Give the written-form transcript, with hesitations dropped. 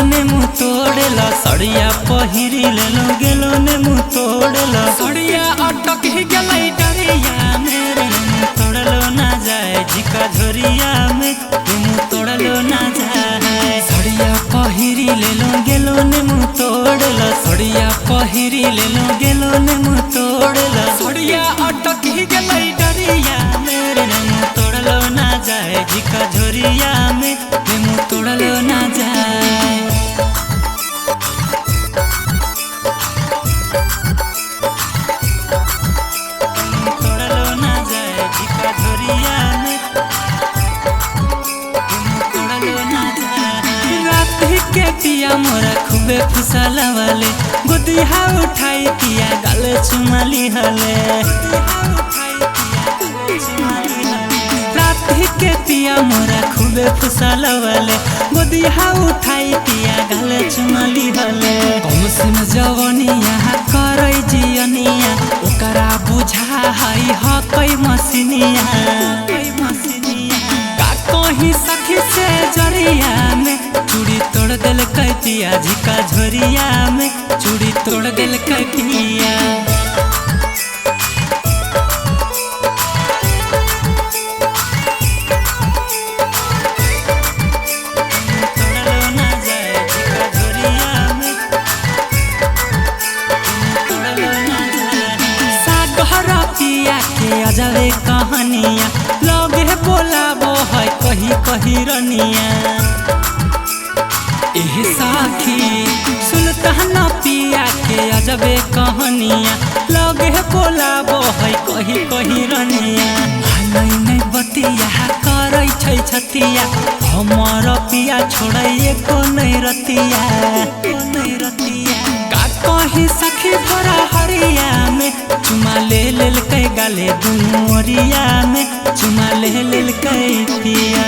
ने मुँह तोड़ेला सड़िया पहिरी लेलो गेलो ने मुँह तोड़ेला सड़िया अटक ही गलाई डरिया मेरे मुँह तोड़लो ना जाए झिका झोरिया में मुँह तोड़लो ना जाए सड़िया पहिरी लेलो गेलो ने मुँह तोड़ेला सड़िया पहिरी लेलो गेलो ने मुँह तोड़ेला सड़िया अटक ही गलाई डरिया मेरे मुँह तोड़लो ना जाए झिका झोरिया में मुँह तोड़लो ना जाए तोड़लो ना जाए झिका झोरिया में तोड़लो ना जाए रात के पिया मोरा खूबे फुसाला वाले गोदिया उठाई पिया गाले चुमाली हले रात के पिया मोरा खूबे फुसाला वाले गोदिया उठाई पिया गाले चुमाली हले कमसिन जवनिया करई जियनिया ओकरा बुझा हई हकई मसिनिया का कहीं सखी से जरिया में चूड़ी तोड़ दिल कैतिया झिका झोरिया में चूड़ी तोड़ दिल कैतिया अजबे कहानिया लगे बोलाबो है कही कही रनिया एह साखी सुनता न पिया के अजबे कहानिया लगे बोलाबो है कही कही रनिया नहीं नहीं बतिया करई छै छतिया हमर पिया छोड़े को नहीं रतिया का कही सखी भरा हरिया में चुमा ले लेल कई गाले दुनोरिया में चुमा ले लेल कई पिया।